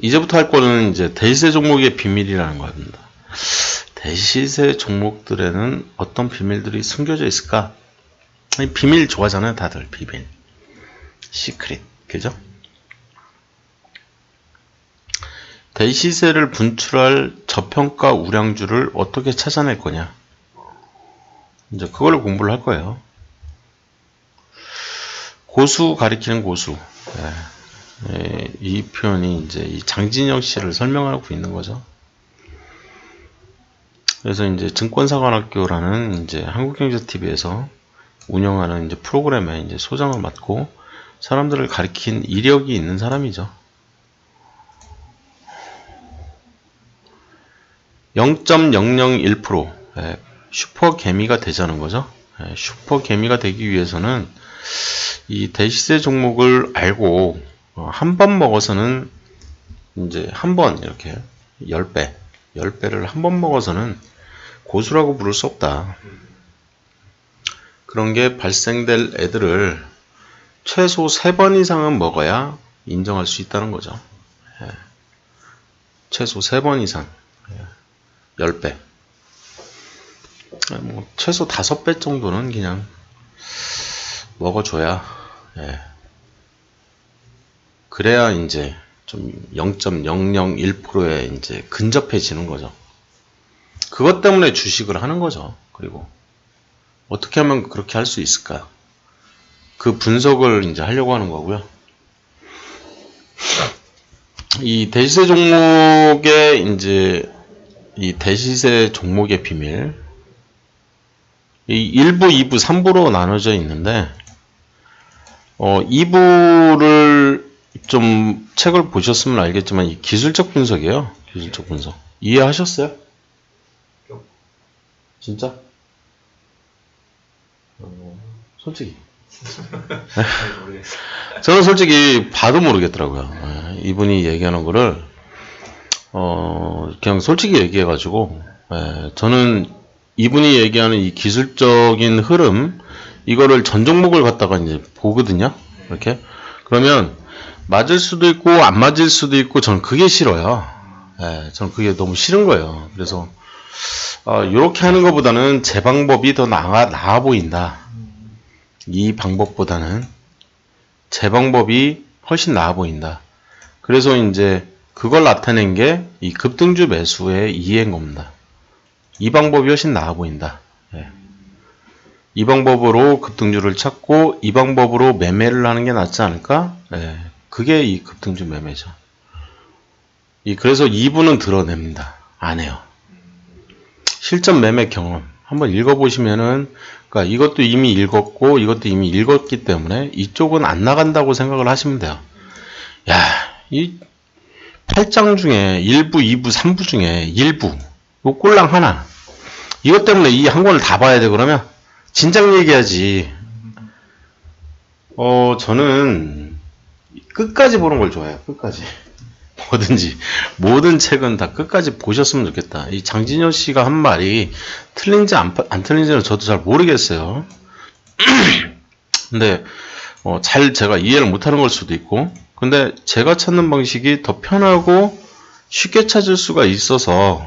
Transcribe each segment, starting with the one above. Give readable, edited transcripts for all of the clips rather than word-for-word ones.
이제부터 할 거는 이제 대시세 종목의 비밀이라는 겁니다. 대시세 종목들에는 어떤 비밀들이 숨겨져 있을까? 비밀 좋아하잖아요, 다들. 비밀. 시크릿. 그죠? 대시세를 분출할 저평가 우량주를 어떻게 찾아낼 거냐? 이제 그걸 공부를 할 거예요. 고수 가리키는 고수. 이 표현이 이제 이 장진영 씨를 설명하고 있는 거죠. 그래서 이제 증권사관학교라는 이제 한국경제TV에서 운영하는 이제 프로그램에 이제 소장을 맡고 사람들을 가리킨 이력이 있는 사람이죠. 0.001% 슈퍼 개미가 되자는 거죠. 슈퍼 개미가 되기 위해서는 이 대시세 종목을 알고 한 번 먹어서는 이제 한 번 이렇게 10배를 한 번 먹어서는 고수라고 부를 수 없다. 그런 게 발생될 애들을 최소 3번 이상은 먹어야 인정할 수 있다는 거죠. 최소 3번 이상 10배 뭐 최소 5배 정도는 그냥 먹어줘야 그래야 이제 좀 0.001%에 이제 근접해지는 거죠. 그것 때문에 주식을 하는 거죠. 그리고 어떻게 하면 그렇게 할 수 있을까? 그 분석을 이제 하려고 하는 거고요. 이 대시세 종목의 이제 이 대시세 종목의 비밀, 이 1부, 2부, 3부로 나눠져 있는데 2부를 좀 책을 보셨으면 알겠지만 이 기술적 분석이에요. 기술적 분석. 이해하셨어요? 진짜? 솔직히. 저는 솔직히 봐도 모르겠더라고요. 이분이 얘기하는 거를 그냥 솔직히 얘기해가지고 저는 이분이 얘기하는 이 기술적인 흐름 이거를 전 종목을 갖다가 이제 보거든요. 이렇게 그러면 맞을 수도 있고 안 맞을 수도 있고 저는 그게 싫어요. 저는 그게 너무 싫은 거예요. 그래서 이렇게 하는 것보다는 제 방법이 더 나아 보인다. 이 방법보다는 제 방법이 훨씬 나아 보인다. 그래서 이제 그걸 나타낸 게 이 급등주 매수의 이해인 겁니다. 이 방법이 훨씬 나아 보인다. 이 방법으로 급등주를 찾고 이 방법으로 매매를 하는 게 낫지 않을까? 그게 이 급등주 매매죠. 그래서 2부는 드러냅니다. 안 해요. 실전 매매 경험 한번 읽어보시면은 그러니까 이것도 이미 읽었고 이것도 이미 읽었기 때문에 이쪽은 안 나간다고 생각을 하시면 돼요. 야, 이 8장 중에 1부, 2부, 3부 중에 1부 요 꼴랑 하나 이것 때문에 이 한 권을 다 봐야 돼 그러면 진작 얘기하지. 저는 끝까지 보는 걸 좋아해요. 끝까지. 뭐든지 모든 책은 다 끝까지 보셨으면 좋겠다. 이 장진영 씨가 한 말이 틀린지 안 틀린지는 저도 잘 모르겠어요. 근데 잘 제가 이해를 못하는 걸 수도 있고 근데 제가 찾는 방식이 더 편하고 쉽게 찾을 수가 있어서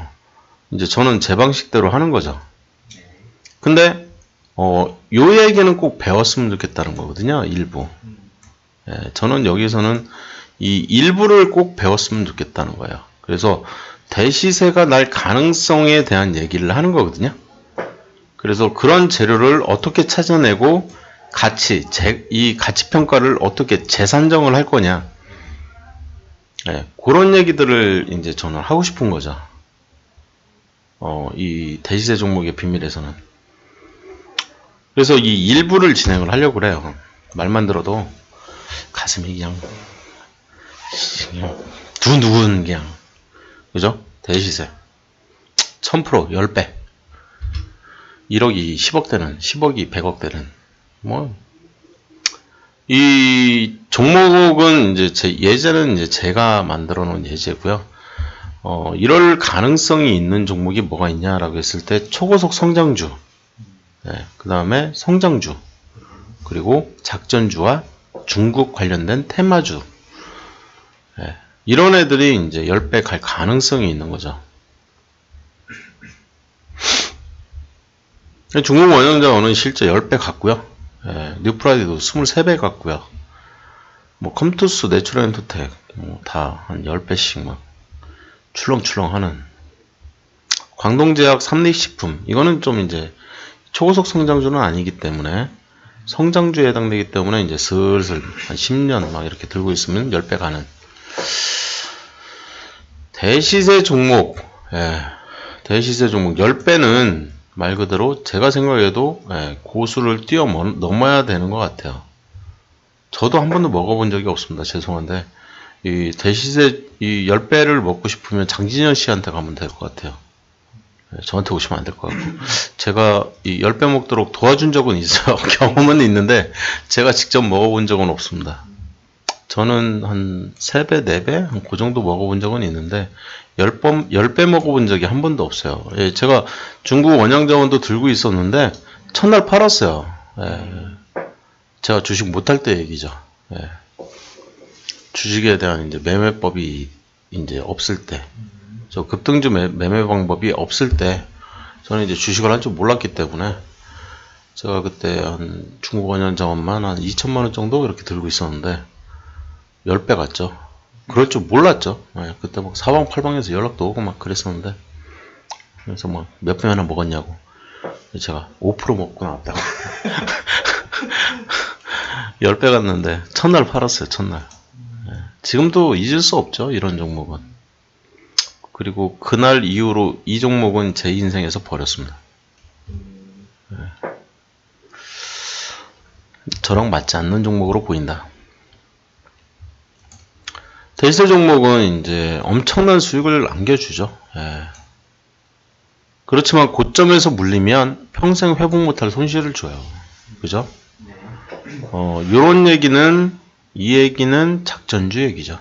이제 저는 제 방식대로 하는 거죠. 근데 요 얘기는 꼭 배웠으면 좋겠다는 거거든요. 일부. 저는 여기서는 이 일부를 꼭 배웠으면 좋겠다는 거예요. 그래서 대시세가 날 가능성에 대한 얘기를 하는 거거든요. 그래서 그런 재료를 어떻게 찾아내고 이 가치 평가를 어떻게 재산정을 할 거냐. 그런 얘기들을 이제 저는 하고 싶은 거죠. 이 대시세 종목의 비밀에서는. 그래서 이 일부를 진행을 하려고 그래요. 말만 들어도 가슴이 그냥 두근두근 그냥. 그죠? 대시세. 1000% 10배. 1억이 10억대는, 10억이 100억대는. 이 종목은 이제 예제는 이제 제가 만들어 놓은 예제고요. 이럴 가능성이 있는 종목이 뭐가 있냐라고 했을 때 초고속 성장주, 그 다음에 성장주, 그리고 작전주와 중국 관련된 테마주. 이런 애들이 이제 10배 갈 가능성이 있는 거죠. 중국 원형자원은 실제 10배 갔고요. 예, 뉴프라이드도 23배 갔고요. 뭐 컴투스, 내추럴엔터텍 다 한 10배씩 막 출렁출렁 하는 광동제약, 삼립식품 이거는 좀 이제 초고속 성장주는 아니기 때문에 성장주에 해당되기 때문에 이제 슬슬 한 10년 막 이렇게 들고 있으면 10배 가는 대시세 종목. 예, 대시세 종목 10배는 말 그대로 제가 생각해도 고수를 뛰어넘어야 되는 것 같아요. 저도 한 번도 먹어본 적이 없습니다. 죄송한데 이 대시세 이 10배를 먹고 싶으면 장진현 씨한테 가면 될 것 같아요. 저한테 오시면 안 될 것 같고 제가 이 10배 먹도록 도와준 적은 있어요. 경험은 있는데 제가 직접 먹어본 적은 없습니다. 저는 한 3배, 4배? 그 정도 먹어본 적은 있는데 10배 먹어본 적이 한 번도 없어요. 예, 제가 중국 원양자원도 들고 있었는데 첫날 팔았어요. 예, 제가 주식 못할 때 얘기죠. 예, 주식에 대한 이제 매매법이 이제 없을 때, 저 급등주 매매 방법이 없을 때 저는 이제 주식을 할 줄 몰랐기 때문에 제가 그때 한 중국 원양자원만 한 2천만 원 정도 이렇게 들고 있었는데 10배 갔죠. 그럴 줄 몰랐죠. 네, 그때 막 사방팔방에서 연락도 오고 막 그랬었는데 그래서 막 몇 배나 먹었냐고 제가 5% 먹고 나왔다고 10배 갔는데 첫날 팔았어요. 첫날. 네, 지금도 잊을 수 없죠. 이런 종목은. 그리고 그날 이후로 이 종목은 제 인생에서 버렸습니다. 네. 저랑 맞지 않는 종목으로 보인다. 대시세 종목은 이제 엄청난 수익을 안겨주죠. 예. 그렇지만 고점에서 물리면 평생 회복 못할 손실을 줘요. 그죠? 요런 얘기는, 이 얘기는 작전주 얘기죠.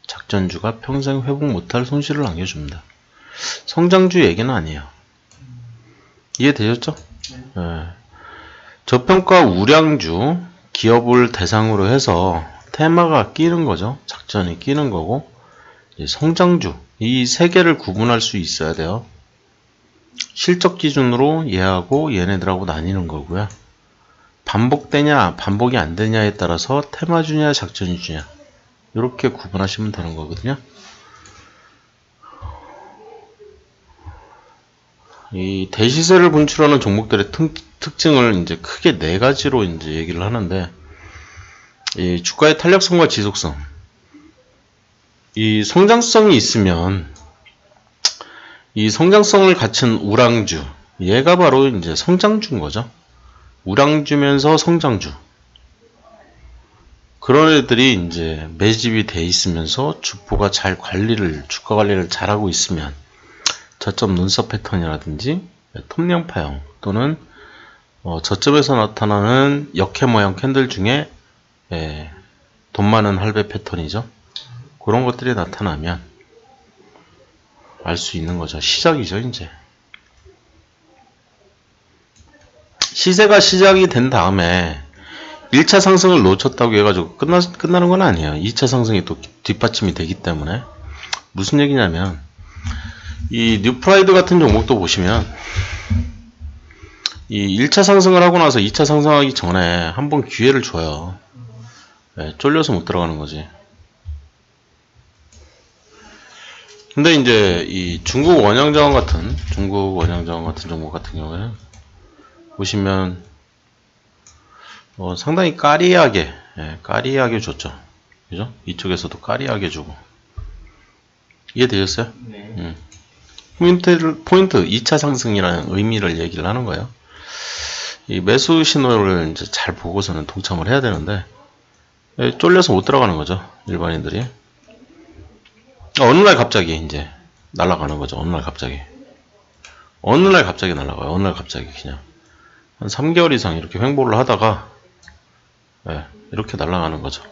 작전주가 평생 회복 못할 손실을 안겨줍니다. 성장주 얘기는 아니에요. 이해되셨죠? 예. 저평가 우량주, 기업을 대상으로 해서 테마가 끼는 거죠. 작전이 끼는 거고 성장주 이 세 개를 구분할 수 있어야 돼요. 실적 기준으로 얘하고 얘네들하고 나뉘는 거고요. 반복되냐 반복이 안 되냐에 따라서 테마주냐 작전주냐 이렇게 구분하시면 되는 거거든요. 이 대시세를 분출하는 종목들의 특징을 이제 크게 4가지로 이제 얘기를 하는데 이 주가의 탄력성과 지속성. 이 성장성이 있으면 이 성장성을 갖춘 우량주. 얘가 바로 이제 성장주인 거죠. 우량주면서 성장주. 그런 애들이 이제 매집이 돼 있으면서 주포가 주가 관리를 잘하고 있으면 저점 눈썹 패턴이라든지 톱령파형 또는 저점에서 나타나는 역해 모양 캔들 중에 돈 많은 할배 패턴이죠. 그런 것들이 나타나면 알 수 있는 거죠. 시작이죠, 이제. 시세가 시작이 된 다음에 1차 상승을 놓쳤다고 해가지고 끝나는 건 아니에요. 2차 상승이 또 뒷받침이 되기 때문에. 무슨 얘기냐면, 이 뉴프라이드 같은 종목도 보시면, 이 1차 상승을 하고 나서 2차 상승하기 전에 한번 기회를 줘요. 쫄려서 못 들어가는 거지. 근데 이제 이 중국 원양자원 같은 종목 같은 경우에는 보시면 상당히 까리하게 줬죠. 그죠? 이쪽에서도 까리하게 주고. 이해되셨어요? 네. 포인트 2차 상승이라는 의미를 얘기를 하는 거예요. 이 매수 신호를 이제 잘 보고서는 동참을 해야 되는데 쫄려서 못 들어가는 거죠. 일반인들이. 어느 날 갑자기 이제 날아가는 거죠. 어느 날 갑자기 날아가요. 어느 날 갑자기 그냥 한 3개월 이상 이렇게 횡보를 하다가 이렇게 날아가는 거죠.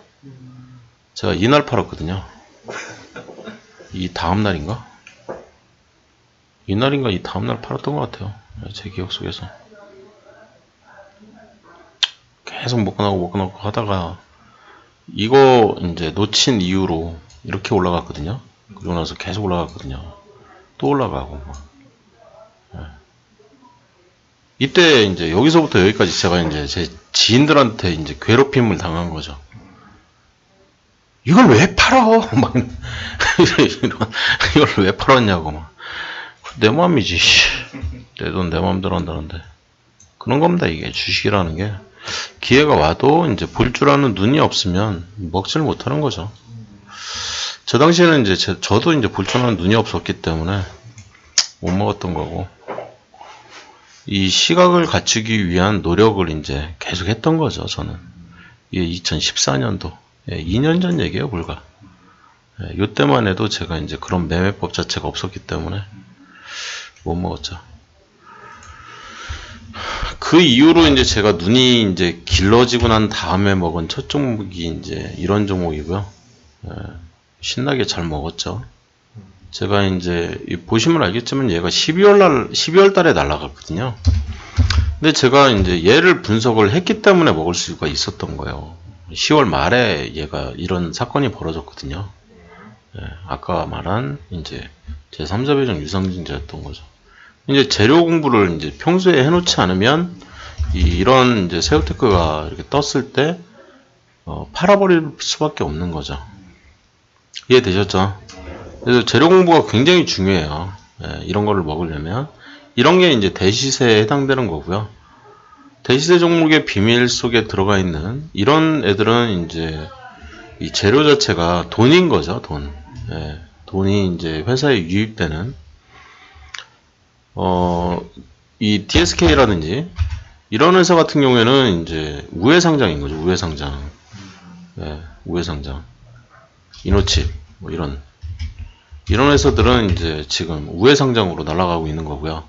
제가 이날 팔았거든요. 이 다음날인가? 이날인가 이 다음날 팔았던 것 같아요. 제 기억 속에서. 계속 먹고 나고 하다가 이거 이제 놓친 이후로 이렇게 올라갔거든요. 그리고 나서 계속 올라갔거든요. 또 올라가고. 예. 이때 이제 여기서부터 여기까지 제가 이제 제 지인들한테 이제 괴롭힘을 당한 거죠. 이걸 왜 팔어? 막 이걸 왜 팔았냐고 막. 내 맘이지. 내 돈 내 맘대로 한다는데. 그런 겁니다. 이게 주식이라는 게 기회가 와도 이제 볼 줄 아는 눈이 없으면 먹지를 못하는 거죠. 저 당시에는 이제 저도 이제 볼 줄 아는 눈이 없었기 때문에 못 먹었던 거고, 이 시각을 갖추기 위한 노력을 이제 계속 했던 거죠. 저는 이게 2014년도 2년 전 얘기예요, 불과. 이때만 해도 제가 이제 그런 매매법 자체가 없었기 때문에 못 먹었죠. 그 이후로 이제 제가 눈이 이제 길러지고 난 다음에 먹은 첫 종목이 이제 이런 종목이고요. 신나게 잘 먹었죠. 제가 이제 보시면 알겠지만 얘가 12월 달에 날아갔거든요. 근데 제가 이제 얘를 분석을 했기 때문에 먹을 수가 있었던 거예요. 10월 말에 얘가 이런 사건이 벌어졌거든요. 아까 말한 이제 제 3자 배정 유상증자였던 거죠. 이제 재료 공부를 이제 평소에 해놓지 않으면 이런 이제 새우테크가 이렇게 떴을 때 팔아버릴 수밖에 없는 거죠. 이해되셨죠? 그래서 재료 공부가 굉장히 중요해요. 이런 거를 먹으려면 이런 게 이제 대시세에 해당되는 거고요. 대시세 종목의 비밀 속에 들어가 있는 이런 애들은 이제 이 재료 자체가 돈인 거죠. 돈. 돈이 이제 회사에 유입되는 이 DSK라든지 이런 회사 같은 경우에는 이제 우회상장인 거죠. 우회상장. 우회상장. 이노칩 뭐 이런 회사들은 이제 지금 우회상장으로 날아가고 있는 거고요.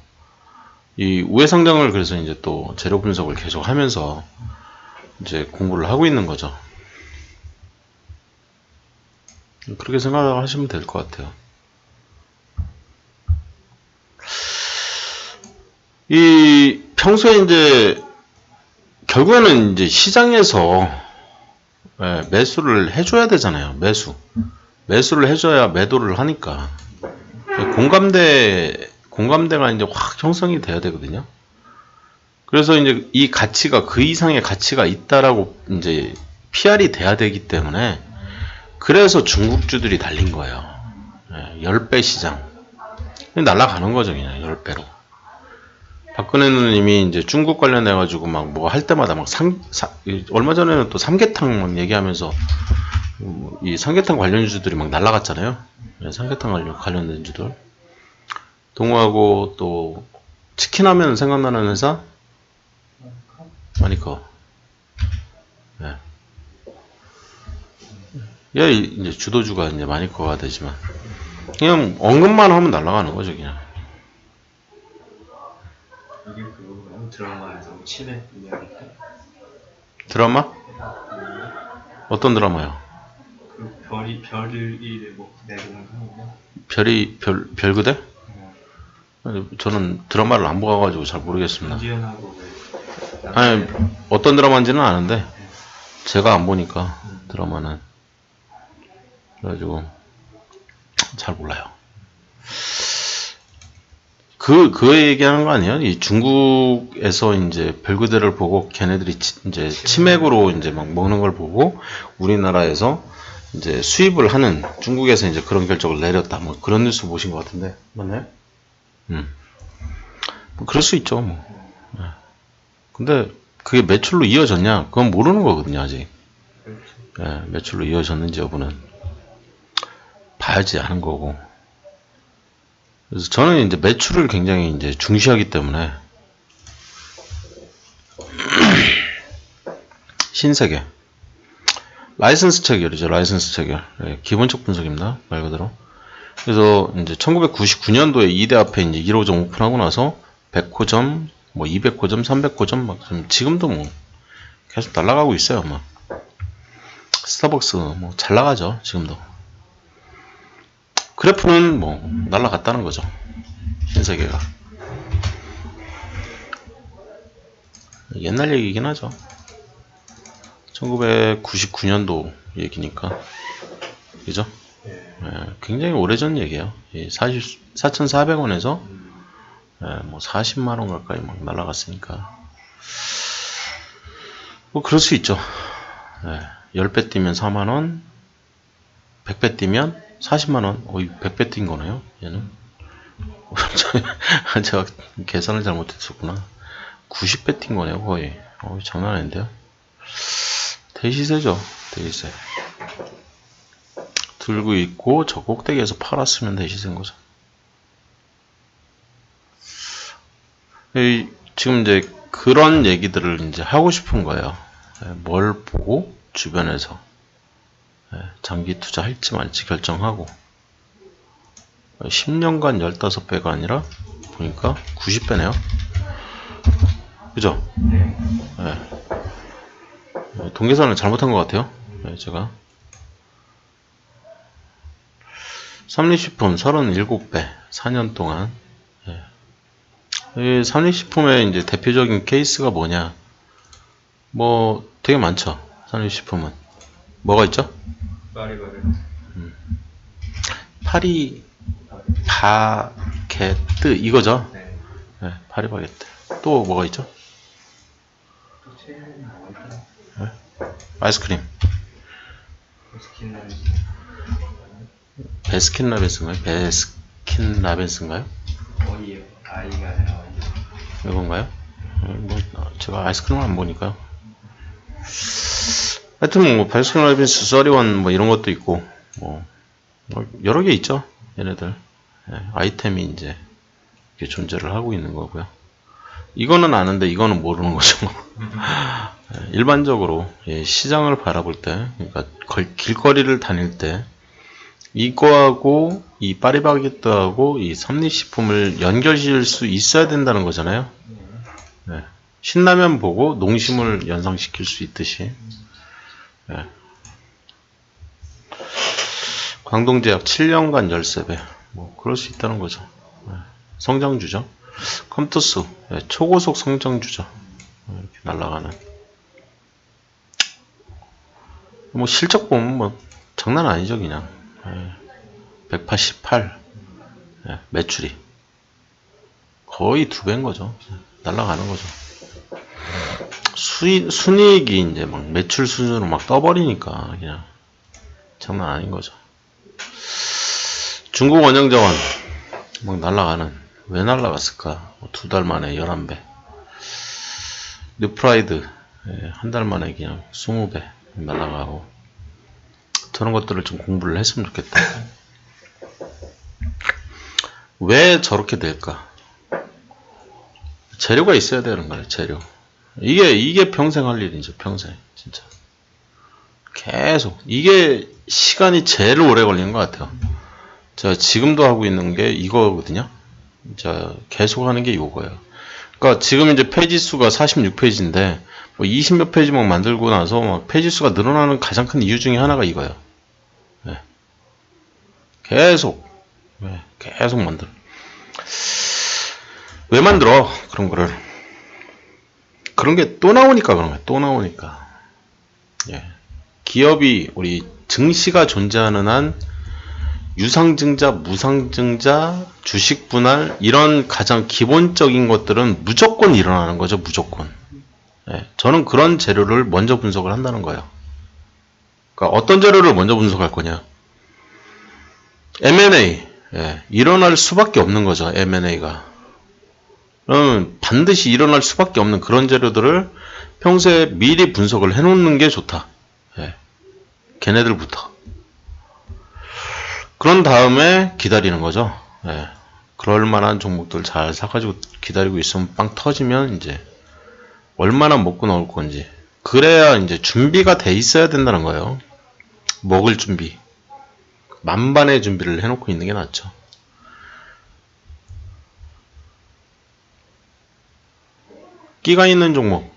이 우회상장을 그래서 이제 또 재료 분석을 계속 하면서 이제 공부를 하고 있는 거죠. 그렇게 생각하시면 될 것 같아요. 이 평소에 이제 결국에는 이제 시장에서 매수를 해줘야 되잖아요. 매수를 해줘야 매도를 하니까 공감대가 이제 확 형성이 돼야 되거든요. 그래서 이제 이 가치가 그 이상의 가치가 있다라고 이제 PR이 돼야 되기 때문에 그래서 중국주들이 달린 거예요. 10배 시장 날아가는 거죠. 그냥 10배로. 박근혜 누님이 이제 중국 관련해가지고 막 뭐 할 때마다 막 얼마 전에는 또 삼계탕 막 얘기하면서 이 삼계탕 관련주들이 막 날아갔잖아요. 삼계탕 관련된 주들. 동호하고 또 치킨 하면 생각나는 회사? 마니커. 얘 이제 주도주가 이제 마니커가 되지만 그냥 언급만 하면 날아가는 거죠, 그냥. 이게 그거구나. 드라마에서 치맥 이야기. 드라마? 어떤 드라마요? 그 별이 뭐 내보는 거구나. 별 그대? 아니, 저는 드라마를 안 봐가지고 잘 모르겠습니다. 김지현하고 아니, 어떤 드라마인지는 아는데 제가 안 보니까 드라마는 그래가지고 잘 몰라요. 그 얘기하는 거 아니에요? 이 중국에서 이제 별그대를 보고 걔네들이 이제 치맥으로 이제 막 먹는 걸 보고 우리나라에서 이제 수입을 하는 중국에서 이제 그런 결정을 내렸다. 뭐 그런 뉴스 보신 것 같은데 맞나요? 뭐 그럴 수 있죠. 뭐. 근데 그게 매출로 이어졌냐? 그건 모르는 거거든요, 아직. 매출로 이어졌는지 여부는 봐야지 아는 거고. 그래서 저는 이제 매출을 굉장히 이제 중시하기 때문에 신세계 라이선스 체결이죠. 라이선스 체결. 기본적 분석입니다. 말 그대로. 그래서 이제 1999년도에 2대 앞에 이제 1호점 오픈하고 나서 100호점, 뭐 200호점, 300호점 막 지금도 뭐 계속 날아가고 있어요. 막 스타벅스 뭐 잘 나가죠. 지금도. 그래프는 뭐 날아갔다는 거죠. 신세계가. 옛날 얘기긴 하죠. 1999년도 얘기니까. 그죠? 굉장히 오래전 얘기예요. 4,400원에서 뭐 40만원 가까이 막 날아갔으니까. 뭐 그럴 수 있죠. 10배 뛰면 4만원, 100배 뛰면 40만원. 100배 뛴 거네요, 얘는. 제가 계산을 잘못했었구나. 90배 뛴 거네요, 거의. 장난 아닌데요. 대시세죠, 대시세. 들고 있고, 저 꼭대기에서 팔았으면 대시세인 거죠. 지금 이제 그런 얘기들을 이제 하고 싶은 거예요. 뭘 보고 주변에서 장기 투자할지 말지 결정하고 10년간 15배가 아니라 보니까 90배네요. 그죠? 네. 동계산을 잘못한 것 같아요. 제가 삼립식품 37배 4년 동안. 이 삼립식품의 이제 대표적인 케이스가 뭐냐? 뭐 되게 많죠. 삼립식품은 뭐가 있죠? 파리바게뜨 이거죠. 네, 파리바게뜨. 또 뭐가 있죠? 아이스크림. 베스킨라빈스인가요? 베스킨라빈스인가요? 어이요. 아이가 아니라 어이. 이건가요? 뭐 제가 아이스크림을 안 보니까요. 하여튼 뭐 베스킨라빈스 31 뭐 이런 것도 있고 뭐 여러 개 있죠. 얘네들 아이템이 이제 이렇게 존재를 하고 있는 거고요. 이거는 아는데 이거는 모르는 거죠. 일반적으로 시장을 바라볼 때, 그러니까 길거리를 다닐 때 이거하고 이 파리바게뜨하고 이 삼립식품을 연결시킬 수 있어야 된다는 거잖아요. 신라면 보고 농심을 연상시킬 수 있듯이. 광동제약 7년간 13배. 뭐 그럴 수 있다는 거죠. 성장주죠. 컴투스 초고속 성장주죠. 이렇게 날아가는. 뭐 실적 보면 뭐 장난 아니죠, 그냥. 188 매출이 거의 2배인 거죠. 날아가는 거죠. 순이익이 이제 막 매출 수준으로 막 떠버리니까 그냥 장난 아닌 거죠. 중국 원형자원 막 날아가는. 왜 날아갔을까? 2달 만에 11배. 뉴프라이드 한 달 만에 그냥 20배 날아가고. 저런 것들을 좀 공부를 했으면 좋겠다. 왜 저렇게 될까? 재료가 있어야 되는 거예요, 재료. 이게 평생 할 일이죠, 평생. 진짜. 계속. 이게 시간이 제일 오래 걸리는 것 같아요. 제가 지금도 하고 있는 게 이거거든요. 자, 계속 하는 게 이거예요. 그러니까 지금 이제 페이지 수가 46페이지인데, 뭐 20몇 페이지 막 만들고 나서 막 페이지 수가 늘어나는 가장 큰 이유 중에 하나가 이거예요. 계속 만들어. 왜 만들어? 그런 거를. 그런 게 또 나오니까 그런 거야. 또 나오니까. 기업이 우리 증시가 존재하는 한 유상증자, 무상증자, 주식 분할 이런 가장 기본적인 것들은 무조건 일어나는 거죠. 무조건. 저는 그런 재료를 먼저 분석을 한다는 거예요. 그러니까 어떤 재료를 먼저 분석할 거냐? M&A 일어날 수밖에 없는 거죠. M&A가 반드시 일어날 수밖에 없는 그런 재료들을 평소에 미리 분석을 해놓는 게 좋다. 걔네들부터. 그런 다음에 기다리는 거죠. 그럴 만한 종목들 잘 사가지고 기다리고 있으면 빵 터지면 이제 얼마나 먹고 나올 건지. 그래야 이제 준비가 돼 있어야 된다는 거예요. 먹을 준비. 만반의 준비를 해놓고 있는 게 낫죠. 끼가 있는 종목.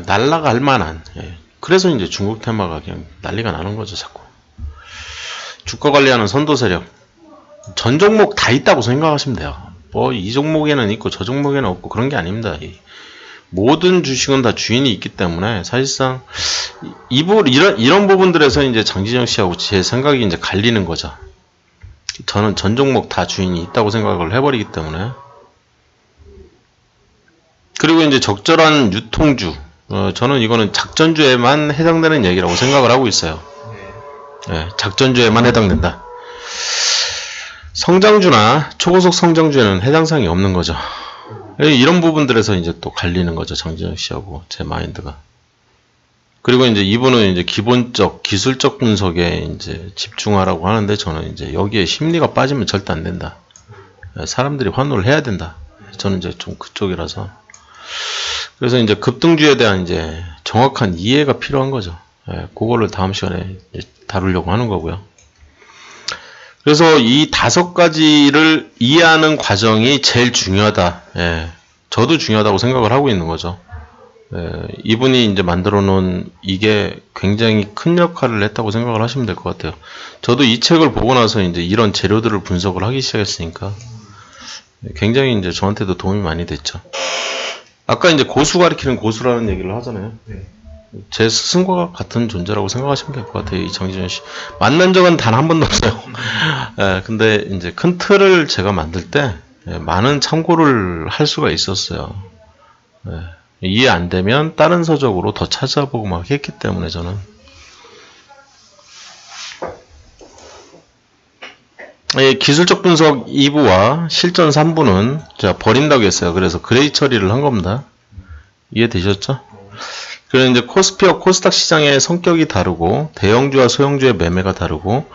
날라갈 만한. 그래서 이제 중국 테마가 그냥 난리가 나는 거죠, 자꾸. 주가 관리하는 선도 세력. 전 종목 다 있다고 생각하시면 돼요. 뭐 이 종목에는 있고 저 종목에는 없고 그런 게 아닙니다. 모든 주식은 다 주인이 있기 때문에 사실상 이런 부분들에서 이제 장진영 씨하고 제 생각이 이제 갈리는 거죠. 저는 전 종목 다 주인이 있다고 생각을 해버리기 때문에. 그리고 이제 적절한 유통주, 저는 이거는 작전주에만 해당되는 얘기라고 생각을 하고 있어요. 네, 작전주에만 해당된다. 성장주나 초고속 성장주에는 해당사항이 없는 거죠. 이런 부분들에서 이제 또 갈리는 거죠. 장진영 씨하고 제 마인드가. 그리고 이제 이분은 이제 기본적 기술적 분석에 이제 집중하라고 하는데 저는 이제 여기에 심리가 빠지면 절대 안 된다. 사람들이 환호를 해야 된다. 저는 이제 좀 그쪽이라서. 그래서 이제 급등주에 대한 이제 정확한 이해가 필요한 거죠. 그거를 다음 시간에 다루려고 하는 거고요. 그래서 이 5가지를 이해하는 과정이 제일 중요하다. 저도 중요하다고 생각을 하고 있는 거죠. 이분이 이제 만들어 놓은 이게 굉장히 큰 역할을 했다고 생각을 하시면 될 것 같아요. 저도 이 책을 보고 나서 이제 이런 재료들을 분석을 하기 시작했으니까 굉장히 이제 저한테도 도움이 많이 됐죠. 아까 이제 고수 가리키는 고수라는 얘기를 하잖아요. 제 스승과 같은 존재라고 생각하시면 될 것 같아요. 이 장진영 씨. 만난 적은 단 한 번도 없어요. 근데 이제 큰 틀을 제가 만들 때 많은 참고를 할 수가 있었어요. 이해 안 되면 다른 서적으로 더 찾아보고 막 했기 때문에 저는. 기술적 분석 2부와 실전 3부는 제가 버린다고 했어요. 그래서 그레이 처리를 한 겁니다. 이해되셨죠? 그래서 이제 코스피와 코스닥 시장의 성격이 다르고 대형주와 소형주의 매매가 다르고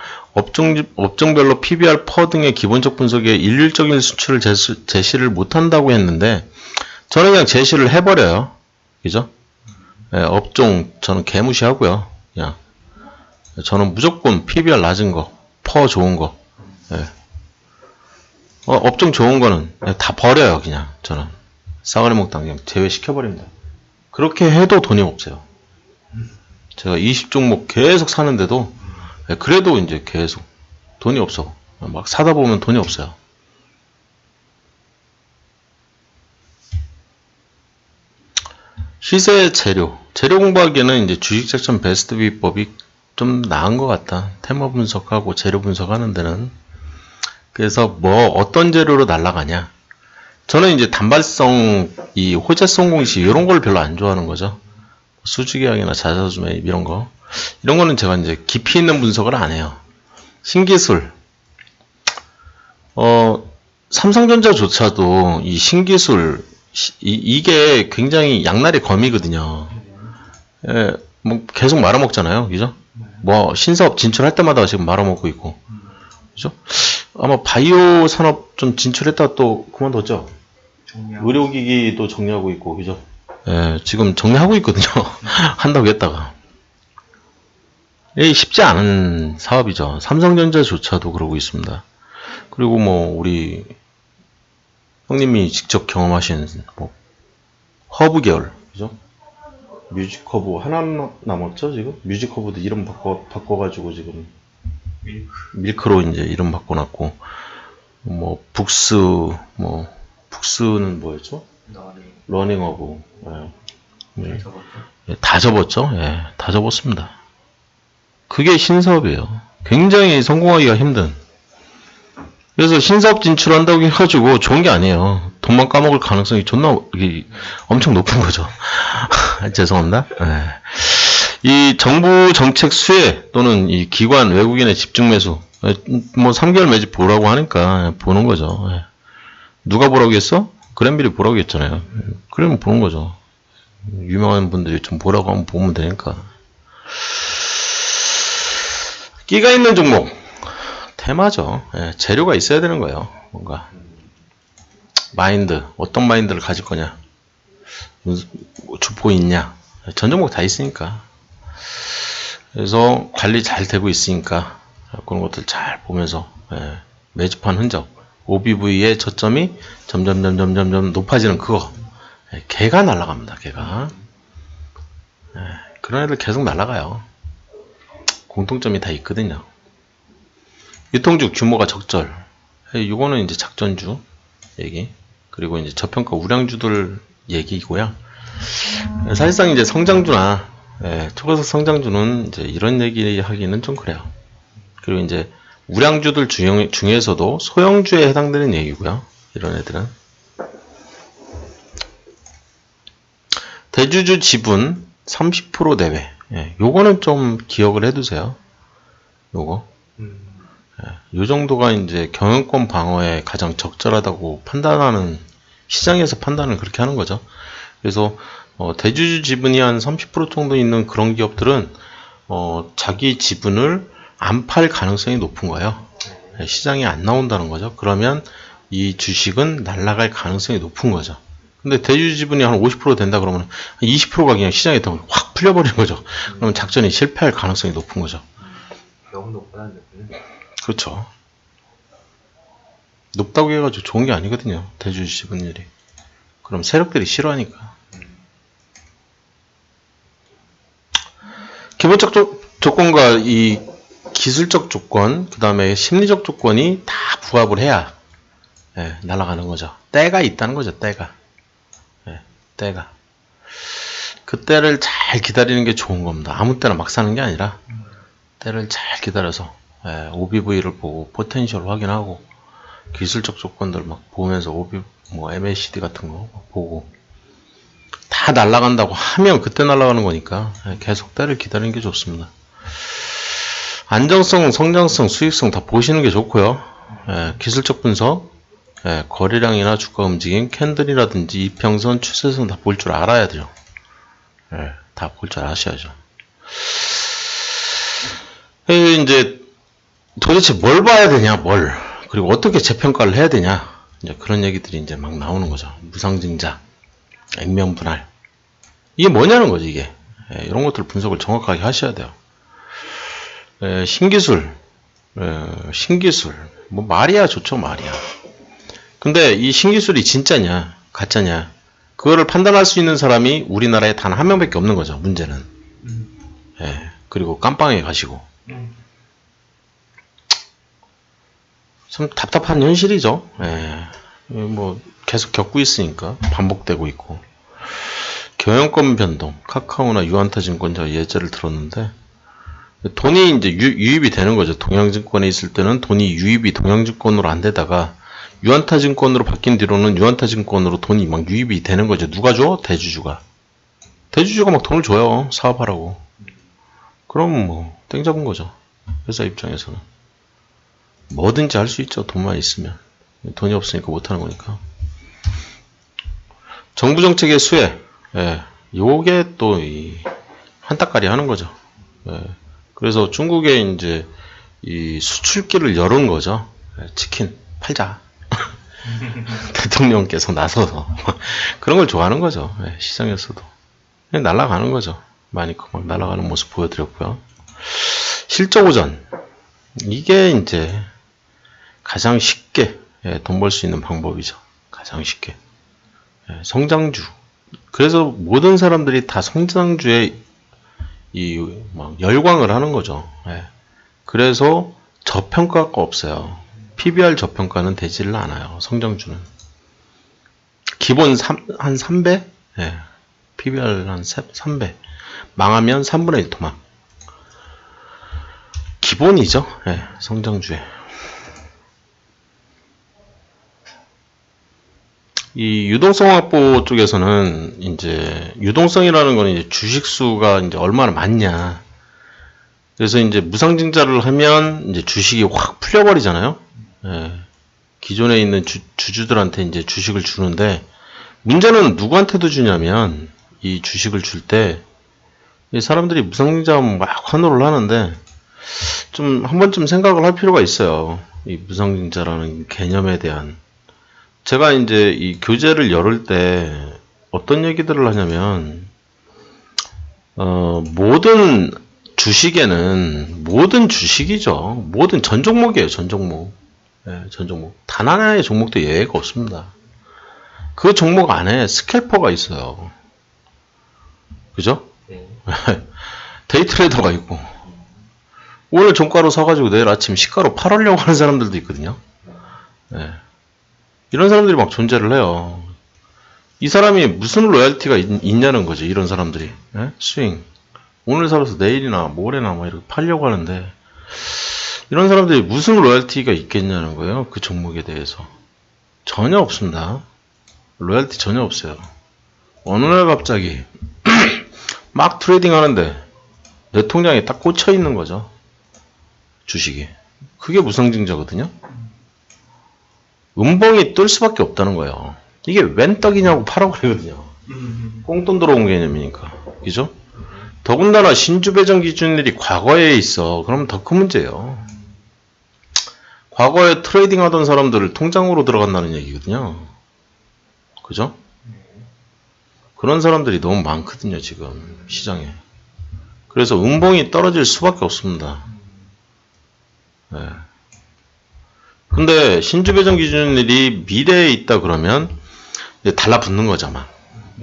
업종별로 PBR, 퍼 등의 기본적 분석에 일률적인 수치를 제시를 못한다고 했는데 저는 그냥 제시를 해버려요. 그죠? 업종 저는 개무시하고요. 그냥 저는 무조건 PBR 낮은 거, 퍼 좋은 거, 업종 좋은 거는 다 버려요. 그냥 저는 싸가리 먹당 그냥 제외시켜버립니다. 그렇게 해도 돈이 없어요. 제가 20종목 계속 사는데도 그래도 이제 계속 돈이 없어. 막 사다 보면 돈이 없어요. 시세 재료 공부하기에는 이제 주식작전 베스트 비법이 좀 나은 것 같다. 테마 분석하고 재료 분석하는 데는. 그래서 뭐 어떤 재료로 날아가냐. 저는 이제 단발성 이 호재성 공시 이런 걸 별로 안 좋아하는 거죠. 수주계약이나 자사주 매입 이런 거. 이런 거는 제가 이제 깊이 있는 분석을 안 해요. 신기술. 삼성전자조차도 이 신기술 이게 굉장히 양날의 검이거든요. 뭐 계속 말아먹잖아요. 그죠? 뭐 신사업 진출할 때마다 지금 말아먹고 있고. 그죠? 아마 바이오 산업 좀 진출했다가 또 그만뒀죠. 의료기기도 정리하고 있고. 그죠? 지금 정리하고 있거든요. 한다고 했다가. 쉽지 않은 사업이죠. 삼성전자조차도 그러고 있습니다. 그리고 뭐 우리 형님이 직접 경험하신 뭐 허브 계열, 그죠? 뮤직허브 하나 남았죠 지금? 뮤직허브도 이름 바꿔가지고 지금 밀크로 이제 이름 바꿔놨고, 뭐 북스는 뭐였죠? 러닝허브. 다 접었죠? 다 접었습니다. 그게 신사업이에요. 굉장히 성공하기가 힘든. 그래서 신사업 진출한다고 해가지고 좋은 게 아니에요. 돈만 까먹을 가능성이 엄청 높은 거죠. 죄송합니다. 이 정부 정책 수혜 또는 이 기관 외국인의 집중 매수, 뭐 3개월 매집 보라고 하니까 보는 거죠. 누가 보라고 했어? 그랜빌이 보라고 했잖아요. 그러면 보는 거죠. 유명한 분들이 좀 보라고 하면 보면 되니까. 끼가 있는 종목. 테마죠. 재료가 있어야 되는 거예요. 뭔가 마인드, 어떤 마인드를 가질 거냐, 주포 있냐, 전 종목 다 있으니까. 그래서 관리 잘 되고 있으니까 그런 것들 잘 보면서 매집한 흔적, OBV의 저점이 점점 높아지는 그거. 개가 날아갑니다. 개가. 그런 애들 계속 날아가요. 공통점이 다 있거든요. 유통주 규모가 적절. 이거는 이제 작전주 얘기. 그리고 이제 저평가 우량주들 얘기고요. 사실상 이제 성장주나 초고속 성장주는 이제 이런 얘기 하기는 좀 그래요. 그리고 이제 우량주들 중에서도 소형주에 해당되는 얘기고요. 이런 애들은 대주주 지분 30% 내외. 요거는 좀 기억을 해두세요. 요거. 요 정도가 이제 경영권 방어에 가장 적절하다고 판단하는 시장에서 판단을 그렇게 하는 거죠. 그래서 대주주 지분이 한 30% 정도 있는 그런 기업들은 자기 지분을 안 팔 가능성이 높은 거예요. 시장에 안 나온다는 거죠. 그러면 이 주식은 날아갈 가능성이 높은 거죠. 근데 대주주 지분이 한 50% 된다 그러면 20%가 그냥 시장에 확 풀려버리는 거죠. 그러면 작전이 실패할 가능성이 높은 거죠. 너무 높다는 느낌은. 그렇죠. 높다고 해가지고 좋은 게 아니거든요. 대주주 지분율이. 그럼 세력들이 싫어하니까. 기본적 조건과 이 기술적 조건, 그 다음에 심리적 조건이 다 부합을 해야 날아가는 거죠. 때가 있다는 거죠. 때가. 때가. 그 때를 잘 기다리는 게 좋은 겁니다. 아무 때나 막 사는 게 아니라 때를 잘 기다려서 OBV를 보고 포텐셜 확인하고 기술적 조건들 막 보면서 MACD 같은 거 보고 다 날아간다고 하면 그때 날아가는 거니까 계속 때를 기다리는 게 좋습니다. 안정성, 성장성, 수익성 다 보시는 게 좋고요. 기술적 분석, 거래량이나 주가 움직임, 캔들이라든지 이평선, 추세선 다 볼 줄 알아야 돼요. 다 볼 줄 아셔야죠. 이제 도대체 뭘 봐야 되냐, 그리고 어떻게 재평가를 해야 되냐, 이제 그런 얘기들이 이제 막 나오는 거죠. 무상증자, 액면분할. 이게 뭐냐는 거지, 이게. 이런 것들 분석을 정확하게 하셔야 돼요. 신기술, 뭐 말이야 좋죠, 말이야. 근데 이 신기술이 진짜냐, 가짜냐, 그거를 판단할 수 있는 사람이 우리나라에 단 한 명밖에 없는 거죠, 문제는. 그리고 깜빵에 가시고. 참 답답한 현실이죠. 뭐 계속 겪고 있으니까 반복되고 있고. 경영권 변동, 카카오나 유안타증권자 예제를 들었는데 돈이 이제 유입이 되는 거죠. 동양증권에 있을 때는 돈이 유입이 동양증권으로 안 되다가 유안타증권으로 바뀐 뒤로는 유안타증권으로 돈이 막 유입이 되는 거죠. 누가 줘? 대주주가. 대주주가 막 돈을 줘요. 사업하라고. 그럼 뭐 땡 잡은 거죠. 회사 입장에서는. 뭐든지 할 수 있죠. 돈만 있으면. 돈이 없으니까 못하는 거니까. 정부 정책의 수혜. 요게 또 한따까리 하는 거죠. 그래서 중국에 이제 이 수출길을 열은 거죠. 치킨 팔자. 대통령께서 나서서 그런 걸 좋아하는 거죠. 시장에서도 날아가는 거죠. 많이 막 날아가는 모습 보여드렸고요. 실적 오전, 이게 이제 가장 쉽게 돈 벌 수 있는 방법이죠. 가장 쉽게. 성장주. 그래서 모든 사람들이 다 성장주에 막 열광을 하는 거죠. 그래서 저평가가 없어요. PBR 저평가는 되지를 않아요. 성장주는. 기본 한 3배? PBR 한 3배. 망하면 3분의 1 토막. 기본이죠. 성장주에. 이 유동성 확보 쪽에서는 이제 유동성이라는 거는 이제 주식수가 이제 얼마나 많냐. 그래서 이제 무상증자를 하면 이제 주식이 확 풀려버리잖아요. 기존에 있는 주주들한테 이제 주식을 주는데 문제는 누구한테도 주냐면 이 주식을 줄 때 사람들이 무상증자하면 막 환호를 하는데 좀 한 번쯤 생각을 할 필요가 있어요. 이 무상증자라는 개념에 대한. 제가 이제 이 교재를 열을 때 어떤 얘기들을 하냐면 모든 주식에는 모든 주식이죠. 모든 전 종목이에요. 전 종목. 전 종목. 단 하나의 종목도 예외가 없습니다. 그 종목 안에 스캘퍼가 있어요. 그죠? 데이트레이더가 있고 오늘 종가로 사가지고 내일 아침 시가로 팔으려고 하는 사람들도 있거든요. 이런 사람들이 막 존재를 해요. 이 사람이 무슨 로열티가 있냐는 거죠. 이런 사람들이. 예? 스윙. 오늘 사서 내일이나 모레나 뭐 이렇게 팔려고 하는데 이런 사람들이 무슨 로열티가 있겠냐는 거예요. 그 종목에 대해서. 전혀 없습니다. 로열티 전혀 없어요. 어느 날 갑자기 막 트레이딩 하는데 내 통장에 딱 꽂혀 있는 거죠. 주식이. 그게 무상증자거든요. 음봉이 뜰 수밖에 없다는 거예요. 이게 웬 떡이냐고 팔아고 그러거든요. 꽁돈 들어온 개념이니까. 그죠? 더군다나 신주 배정 기준일이 과거에 있어. 그러면 더 큰 문제예요. 과거에 트레이딩 하던 사람들을 통장으로 들어간다는 얘기거든요. 그죠? 그런 사람들이 너무 많거든요, 지금 시장에. 그래서 음봉이 떨어질 수밖에 없습니다. 네. 근데 신주 배정 기준일이 미래에 있다 그러면 이제 달라붙는 거죠, 막.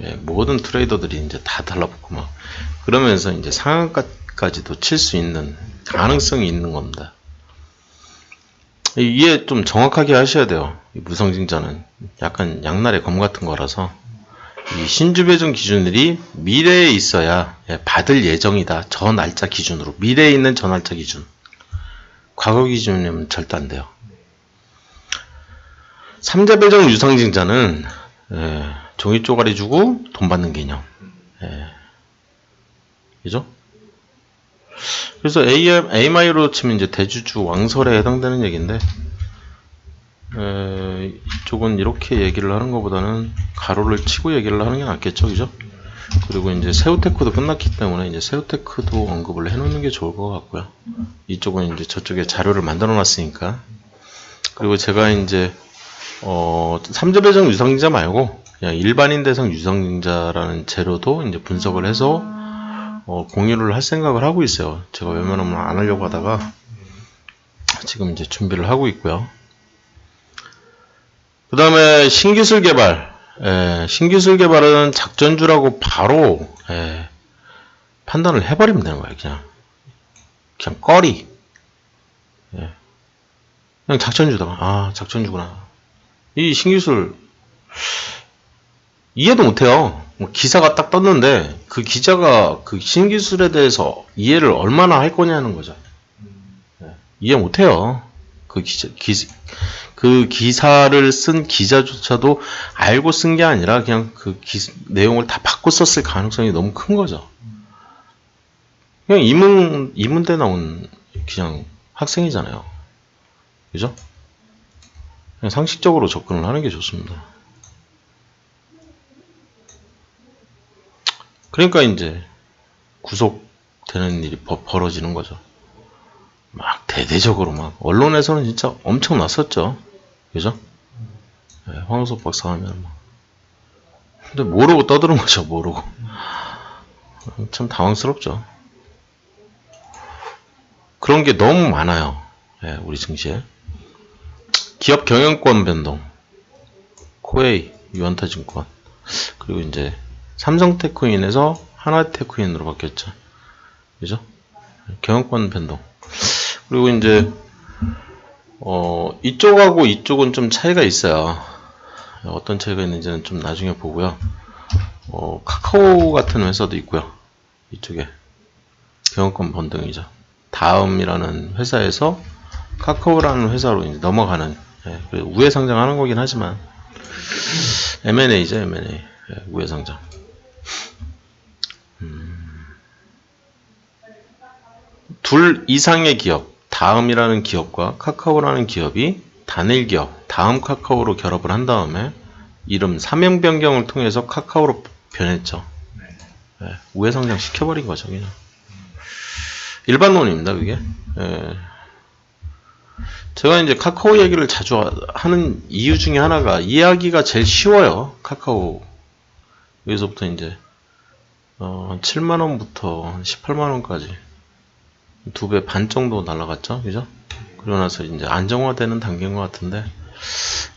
예, 모든 트레이더들이 이제 다 달라붙고 막 그러면서 이제 상한가까지도 칠 수 있는 가능성이 있는 겁니다. 이해 좀 정확하게 하셔야 돼요. 이 무상증자는 약간 양날의 검 같은 거라서 이 신주 배정 기준일이 미래에 있어야 받을 예정이다. 저 날짜 기준으로 미래에 있는 저 날짜 기준. 과거 기준이면 절대 안 돼요. 삼자 배정 유상증자는 종이 쪼가리 주고 돈 받는 개념. 그죠? 그래서 AMI로 치면 이제 대주주 왕설에 해당되는 얘기인데, 이쪽은 이렇게 얘기를 하는 것보다는 가로를 치고 얘기를 하는 게 낫겠죠, 그죠? 그리고 이제 세우테크도 끝났기 때문에 이제 세우테크도 언급을 해놓는 게 좋을 것 같고요. 이쪽은 이제 저쪽에 자료를 만들어 놨으니까. 그리고 제가 이제, 삼자 배정 유상증자 말고, 그냥 일반인 대상 유상증자라는 재료도 이제 분석을 해서 공유를 할 생각을 하고 있어요. 제가 웬만하면 안 하려고 하다가 지금 이제 준비를 하고 있고요. 그 다음에 신기술 개발. 신기술 개발은 작전주라고 바로 판단을 해버리면 되는 거예요. 그냥 꺼리. 그냥 작전주다가 작전주구나. 이 신기술 이해도 못해요. 기사가 딱 떴는데 그 기자가 그 신기술에 대해서 이해를 얼마나 할 거냐는 거죠. 이해 못해요. 그 기사를 쓴 기자조차도 알고 쓴 게 아니라 그냥 그 내용을 다 바꿔 썼을 가능성이 너무 큰 거죠. 그냥 이문대 나온 그냥 학생이잖아요. 그죠? 그냥 상식적으로 접근을 하는 게 좋습니다. 그러니까 이제 구속되는 일이 벌어지는 거죠. 막 대대적으로 막 언론에서는 진짜 엄청 났었죠. 그죠? 황우석 박사 하면 막. 근데 모르고 떠드는 거죠. 모르고. 참 당황스럽죠. 그런 게 너무 많아요. 우리 증시에. 기업 경영권 변동. 코웨이, 유한타증권. 그리고 이제 삼성테크인에서 하나테크인으로 바뀌었죠. 그죠? 경영권 변동. 그리고 이제 이쪽하고 이쪽은 좀 차이가 있어요. 어떤 차이가 있는지는 좀 나중에 보고요. 카카오 같은 회사도 있고요. 이쪽에 경영권 변동이죠. 다음이라는 회사에서 카카오라는 회사로 이제 넘어가는 우회 상장하는 거긴 하지만 M&A죠, M&A. 우회 상장. 둘 이상의 기업, 다음이라는 기업과 카카오라는 기업이 단일 기업, 다음 카카오로 결합을 한 다음에 이름 사명 변경을 통해서 카카오로 변했죠. 우회 상장 시켜버린 거죠, 그냥. 일반론입니다, 그게. 제가 이제 카카오 얘기를 자주 하는 이유 중에 하나가 이해하기가 제일 쉬워요, 카카오. 여기서부터 이제 7만원부터 18만원까지 2배 반 정도 날라갔죠, 그죠? 그러고 나서 이제 안정화되는 단계인 것 같은데,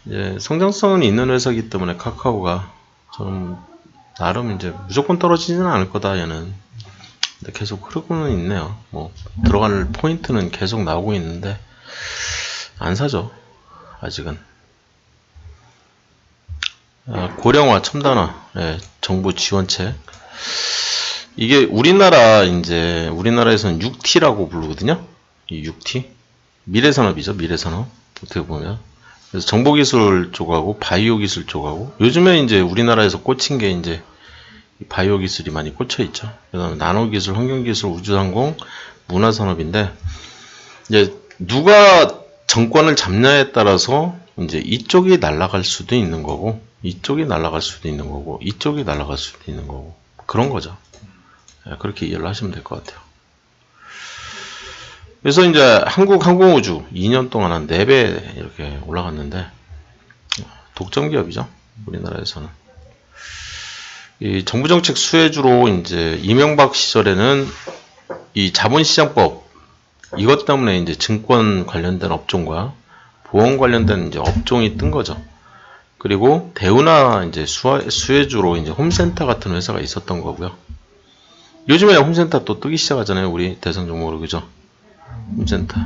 이제 성장성은 있는 회사이기 때문에 카카오가 저는 나름 이제 무조건 떨어지지는 않을 거다, 얘는. 근데 계속 흐르고는 있네요. 뭐 들어갈 포인트는 계속 나오고 있는데 안 사죠, 아직은. 고령화 첨단화 정부 지원책. 이게 우리나라에서는 6T라고 부르거든요. 이 6T 미래산업이죠. 미래산업 어떻게 보면. 그래서 정보기술 쪽하고 바이오 기술 쪽하고 요즘에 이제 우리나라에서 꽂힌 게 이제 바이오 기술이 많이 꽂혀 있죠. 그다음에 나노 기술, 환경 기술, 우주항공, 문화산업인데 이제 누가 정권을 잡냐에 따라서 이제 이쪽이 날아갈 수도 있는 거고, 이쪽이 날아갈 수도 있는 거고, 이쪽이 날아갈 수도 있는 거고 그런 거죠. 그렇게 이해를 하시면 될 것 같아요. 그래서 이제 한국 항공우주 2년 동안 한 4배 이렇게 올라갔는데 독점 기업이죠. 우리나라에서는. 이 정부정책 수혜주로 이제 이명박 시절에는 이 자본시장법 이것 때문에 이제 증권 관련된 업종과 보험 관련된 이제 업종이 뜬 거죠. 그리고 대우나 이제 수혜주로 이제 홈센터 같은 회사가 있었던 거고요. 요즘에 홈센터 또 뜨기 시작하잖아요. 우리 대상종목으로 그죠? 홈센터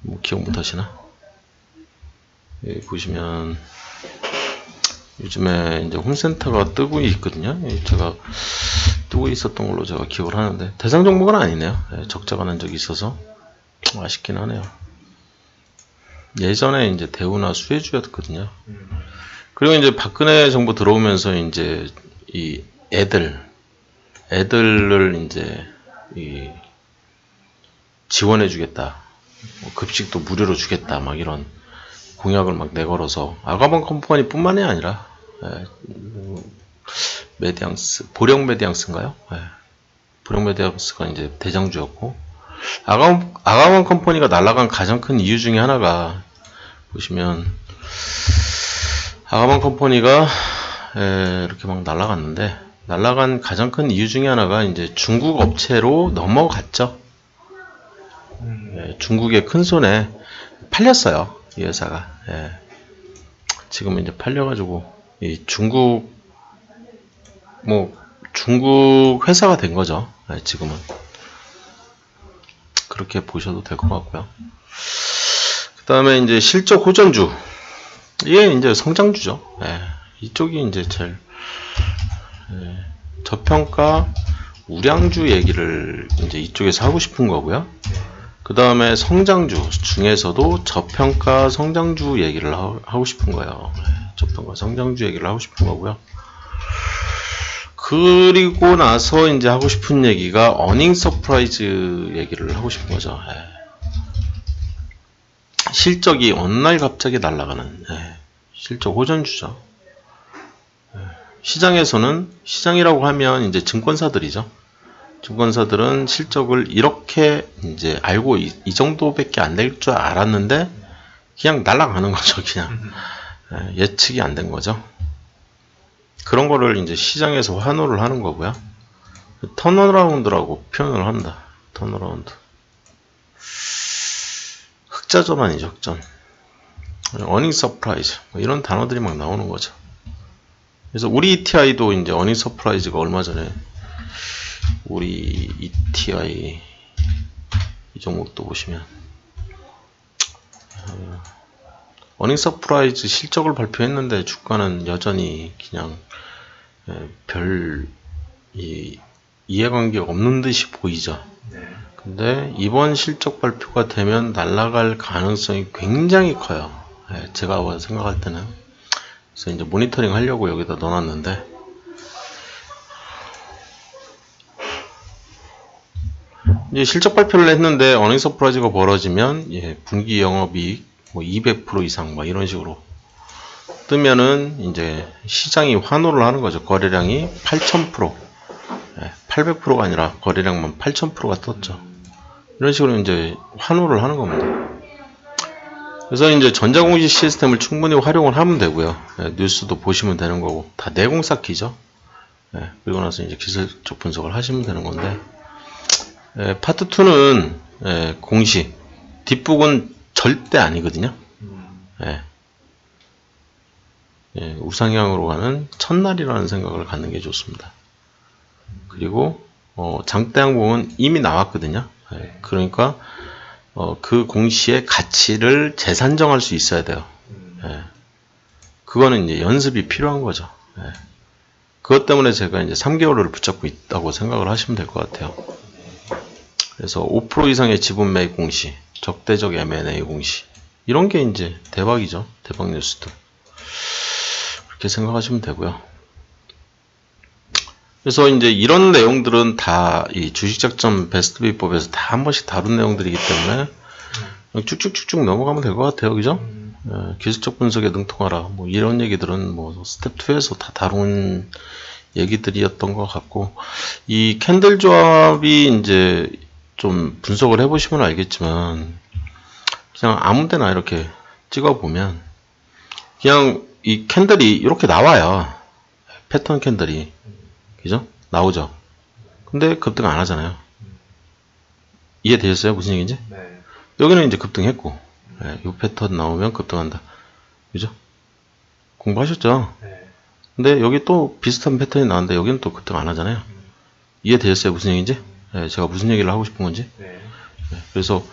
뭐 기억 못 하시나? 여기 보시면 요즘에 이제 홈센터가 뜨고 있거든요. 제가 뜨고 있었던 걸로 제가 기억을 하는데 대상종목은 아니네요. 적자가 난 적이 있어서 아쉽긴 하네요. 예전에 이제 대우나 수혜주였거든요. 그리고 이제 박근혜 정부 들어오면서 이제 이 애들을 이제 이 지원해주겠다, 급식도 무료로 주겠다, 막 이런 공약을 막 내걸어서 아가방 컴퍼니뿐만이 아니라 메디앙스, 보령 메디앙스인가요? 보령 메디앙스가 이제 대장주였고 아가방 컴퍼니가 날아간 가장 큰 이유 중에 하나가 보시면 아가방 컴퍼니가 이렇게 막 날아갔는데 날아간 가장 큰 이유 중에 하나가 이제 중국 업체로 넘어갔죠. 중국의 큰 손에 팔렸어요. 이 회사가. 지금은 이제 팔려가지고 이 중국 회사가 된 거죠. 지금은 그렇게 보셔도 될 것 같고요. 그 다음에 이제 실적 호전주, 이게 이제 성장주죠. 이쪽이 이제 제일 저평가 우량주 얘기를 이제 이쪽에서 하고 싶은 거고요. 그 다음에 성장주 중에서도 저평가 성장주 얘기를 하고 싶은 거예요. 저평가 성장주 얘기를 하고 싶은 거고요. 그리고 나서 이제 하고 싶은 얘기가 어닝 서프라이즈 얘기를 하고 싶은 거죠. 실적이 어느 날 갑자기 날아가는 실적 호전주죠. 시장에서는, 시장이라고 하면 이제 증권사들이죠. 증권사들은 실적을 이렇게 이제 알고 이 정도밖에 안 될 줄 알았는데 그냥 날아가는 거죠. 그냥 예측이 안 된 거죠. 그런 거를 이제 시장에서 환호를 하는 거고요. 턴어라운드라고 표현을 한다. 턴어라운드. 흑자전환이죠. 흑전. 어닝 서프라이즈 이런 단어들이 막 나오는 거죠. 그래서 우리 ETI도 이제 어닝 서프라이즈가 얼마 전에 우리 ETI 이 종목도 보시면 어닝 서프라이즈 실적을 발표했는데 주가는 여전히 그냥 별 이해관계가 없는 듯이 보이죠. 근데 이번 실적 발표가 되면 날아갈 가능성이 굉장히 커요. 제가 생각할 때는. 그래서 이제 모니터링 하려고 여기다 넣어놨는데 이제 실적 발표를 했는데 어닝 서프라이즈가 벌어지면 분기 영업이익 200% 이상 막 이런 식으로 뜨면은 이제 시장이 환호를 하는 거죠. 거래량이 8,000%, 800%가 아니라 거래량만 8,000%가 떴죠. 이런 식으로 이제 환호를 하는 겁니다. 그래서 이제 전자공시 시스템을 충분히 활용을 하면 되고요. 뉴스도 보시면 되는 거고 다 내공 쌓기죠. 그리고 나서 이제 기술적 분석을 하시면 되는 건데 파트 2는 공시 뒷북은 절대 아니거든요. 우상향으로 가는 첫날이라는 생각을 갖는 게 좋습니다. 그리고 장대항공은 이미 나왔거든요. 그러니까 그 공시의 가치를 재산정할 수 있어야 돼요. 그거는 이제 연습이 필요한 거죠. 예. 그것 때문에 제가 이제 3개월을 붙잡고 있다고 생각을 하시면 될 것 같아요. 그래서 5% 이상의 지분 매입 공시, 적대적 M&A 공시, 이런 게 이제 대박이죠. 대박 뉴스도. 그렇게 생각하시면 되고요. 그래서 이제 이런 내용들은 다 이 주식작전 베스트 비법에서 다 한 번씩 다룬 내용들이기 때문에 쭉쭉쭉쭉 넘어가면 될 것 같아요. 그죠? 기술적 분석에 능통하라. 뭐 이런 얘기들은 뭐 스텝 2에서 다 다룬 얘기들이었던 것 같고, 이 캔들 조합이 이제 좀 분석을 해보시면 알겠지만, 그냥 아무 데나 이렇게 찍어보면, 그냥 이 캔들이 이렇게 나와요. 패턴 캔들이. 그죠? 나오죠? 근데 급등 안 하잖아요. 이해되셨어요? 무슨 얘기인지? 네. 여기는 이제 급등했고, 이 패턴 나오면 급등한다. 그죠? 공부하셨죠? 네. 근데 여기 또 비슷한 패턴이 나왔는데 여기는 또 급등 안 하잖아요. 이해되셨어요? 무슨 얘기인지? 제가 무슨 얘기를 하고 싶은 건지? 네. 그래서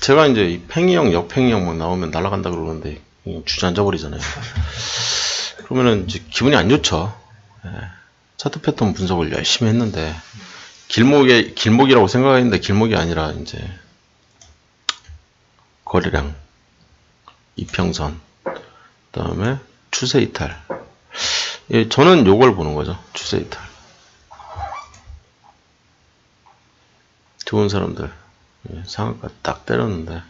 제가 이제 이 팽이형, 역팽이형 막 나오면 날아간다 그러는데 주저앉아 버리잖아요. 그러면은 이제 기분이 안 좋죠. 차트 패턴 분석을 열심히 했는데 길목이라고 생각했는데 길목이 아니라 이제 거래량, 이평선, 그다음에 추세 이탈. 저는 요걸 보는 거죠. 추세 이탈. 좋은 사람들 상한가 딱 때렸는데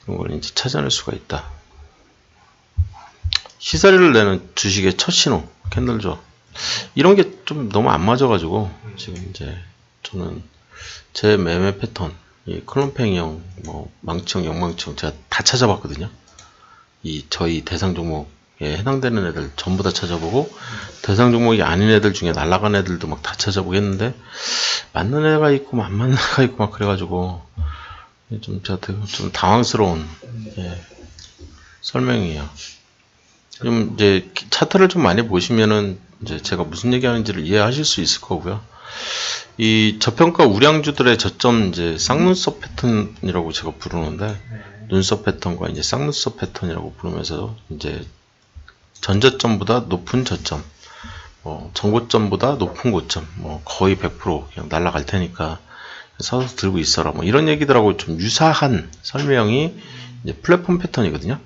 이걸 이제 찾아낼 수가 있다. 시세를 내는 주식의 첫 신호, 캔들 조합. 이런 게 좀 너무 안 맞아가지고 지금 이제 저는 제 매매 패턴, 이 클럼팽이형, 뭐 망치형, 역망치형 제가 다 찾아봤거든요. 이 저희 대상 종목에 해당되는 애들 전부 다 찾아보고 대상 종목이 아닌 애들 중에 날아간 애들도 막 다 찾아보고 했는데 맞는 애가 있고 안 맞는 애가 있고 막 그래가지고 좀 당황스러운 설명이에요. 좀 이제 차트를 좀 많이 보시면은 이제 제가 무슨 얘기하는지를 이해하실 수 있을 거고요. 이 저평가 우량주들의 저점 이제 쌍눈썹 패턴이라고 제가 부르는데 눈썹 패턴과 이제 쌍눈썹 패턴이라고 부르면서 이제 전저점보다 높은 저점, 전고점보다 높은 고점, 거의 100% 그냥 날아갈 테니까 사서 들고 있어라. 뭐 이런 얘기들하고 좀 유사한 설명이 이제 플랫폼 패턴이거든요.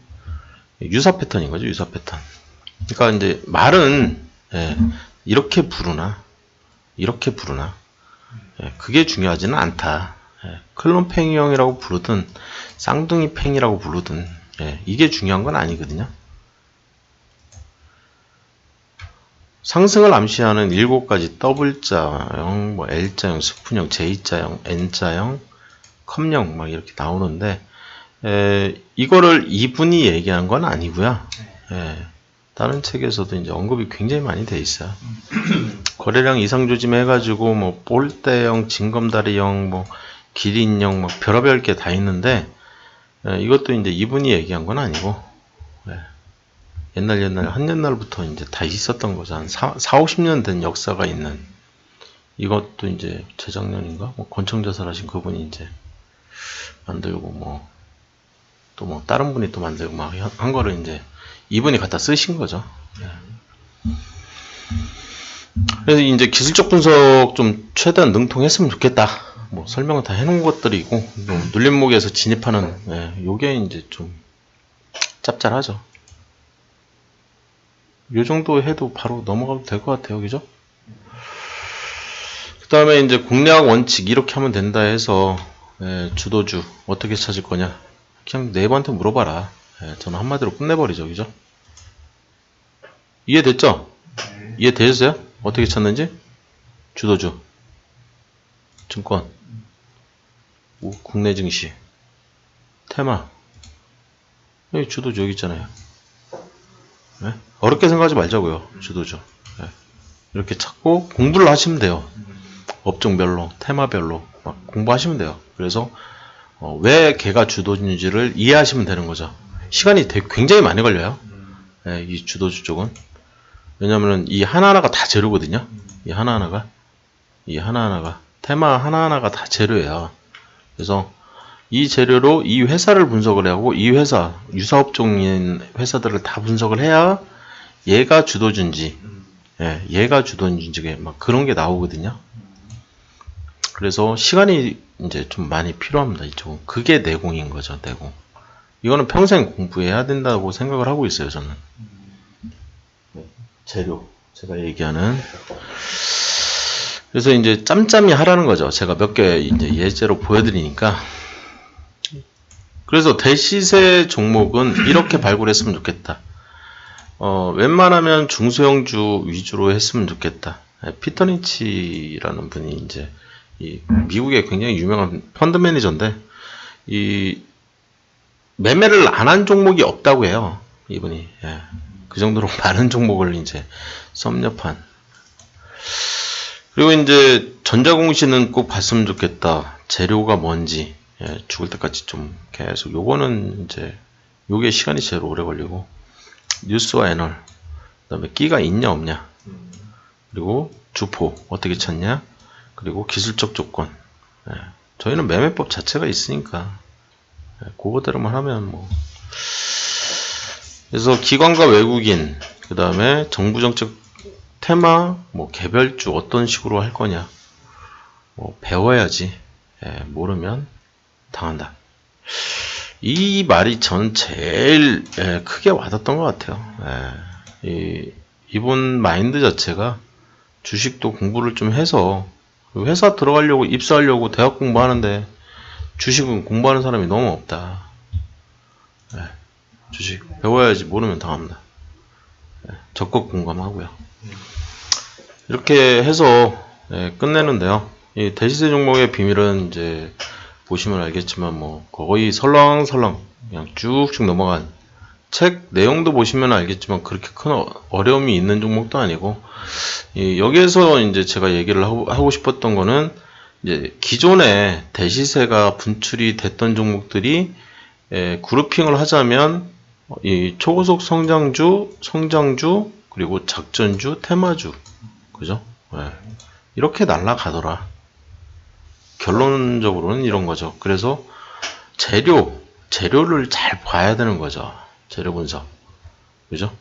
유사 패턴인 거죠, 유사 패턴. 그러니까 이제 말은 이렇게 부르나 그게 중요하지는 않다. 클론팽이형이라고 부르든 쌍둥이팽이라고 부르든 이게 중요한 건 아니거든요. 상승을 암시하는 7가지 W자형, 뭐 L자형, 스푼형, J자형, N자형, 컵형 막 이렇게 나오는데 이거를 이분이 얘기한 건 아니고요. 다른 책에서도 이제 언급이 굉장히 많이 돼 있어요. 거래량 이상 조짐 해가지고 뭐 볼대형, 징검다리형, 뭐 기린형, 뭐 별의별 게 다 있는데 이것도 이제 이분이 얘기한 건 아니고 옛날 한옛날부터 이제 다 있었던 거죠. 한 40-50년 된 역사가 있는 이것도 이제 재작년인가 뭐 권총자살하신 그분이 이제 만들고 또 뭐 다른 분이 또 만들고 막 한 거를 이제 이분이 갖다 쓰신 거죠. 그래서 이제 기술적 분석 좀 최대한 능통했으면 좋겠다. 뭐 설명을 다 해놓은 것들이고 눌림목에서 진입하는 요게 이제 좀 짭짤하죠. 요 정도 해도 바로 넘어가도 될 것 같아요. 그죠? 그 다음에 이제 공략 원칙 이렇게 하면 된다 해서 주도주 어떻게 찾을 거냐 그냥 네이버한테 물어봐라. 저는 한마디로 끝내버리죠. 그죠? 이해됐죠? 이해되셨어요? 어떻게 찾는지? 주도주 증권 국내 증시 테마 여기 주도주 여기 있잖아요. 어렵게 생각하지 말자고요. 주도주 이렇게 찾고 공부를 하시면 돼요. 업종별로 테마별로 막 공부하시면 돼요. 그래서 왜 걔가 주도주인지를 이해하시면 되는 거죠. 시간이 굉장히 많이 걸려요. 이 주도주 쪽은 왜냐면은 이 하나하나가 다 재료거든요. 이 하나하나가 테마 하나하나가 다 재료예요. 그래서 이 재료로 이 회사를 분석을 해야 하고 이 회사, 유사업종인 회사들을 다 분석을 해야 얘가 주도주인지, 예, 얘가 주도주인지 막 그런 게 나오거든요. 그래서 시간이 이제 좀 많이 필요합니다. 이쪽은. 그게 내공인 거죠, 내공. 이거는 평생 공부해야 된다고 생각을 하고 있어요, 저는. 재료, 제가 얘기하는. 그래서 이제 짬짬이 하라는 거죠. 제가 몇 개 이제 예제로 보여드리니까. 그래서 대시세 종목은 이렇게 발굴했으면 좋겠다. 웬만하면 중소형주 위주로 했으면 좋겠다. 피터 린치라는 분이 이제 이 미국의 굉장히 유명한 펀드 매니저인데 이 매매를 안 한 종목이 없다고 해요. 이분이. 예. 그 정도로 많은 종목을 이제 섭렵한. 그리고 이제 전자공시는 꼭 봤으면 좋겠다. 재료가 뭔지. 예, 죽을 때까지 좀 계속. 요거는 이제 요게 시간이 제일 오래 걸리고. 뉴스와 애널. 그다음에 끼가 있냐 없냐. 그리고 주포 어떻게 찾냐. 그리고 기술적 조건. 예, 저희는 매매법 자체가 있으니까 예, 그거대로만 하면 뭐. 그래서 기관과 외국인, 그 다음에 정부정책 테마, 뭐 개별주 어떤 식으로 할 거냐, 뭐 배워야지. 예, 모르면 당한다. 이 말이 전 제일 크게 와닿았던 것 같아요. 예, 이분 마인드 자체가 주식도 공부를 좀 해서 회사 들어가려고 입사하려고 대학 공부하는데 주식은 공부하는 사람이 너무 없다. 예, 주식 배워야지 모르면 당합니다. 예, 적극 공감하고요. 이렇게 해서 끝내는데요. 이 대시세 종목의 비밀은 이제 보시면 알겠지만 뭐 거의 설렁설렁 그냥 쭉쭉 넘어간 책 내용도 보시면 알겠지만 그렇게 큰 어려움이 있는 종목도 아니고 여기에서 이제 제가 얘기를 하고 싶었던 거는 이제 기존에 대시세가 분출이 됐던 종목들이 그룹핑을 하자면 이 초고속 성장주 그리고 작전주, 테마주 그죠? 이렇게 날아가더라. 결론적으로는 이런 거죠. 그래서 재료를 잘 봐야 되는 거죠. 재료 분석. 그죠?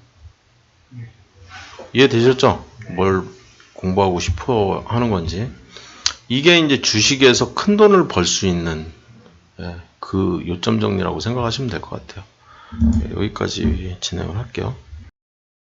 이해되셨죠? 뭘 공부하고 싶어 하는 건지. 이게 이제 주식에서 큰 돈을 벌 수 있는 그 요점 정리라고 생각하시면 될 것 같아요. 여기까지 진행을 할게요.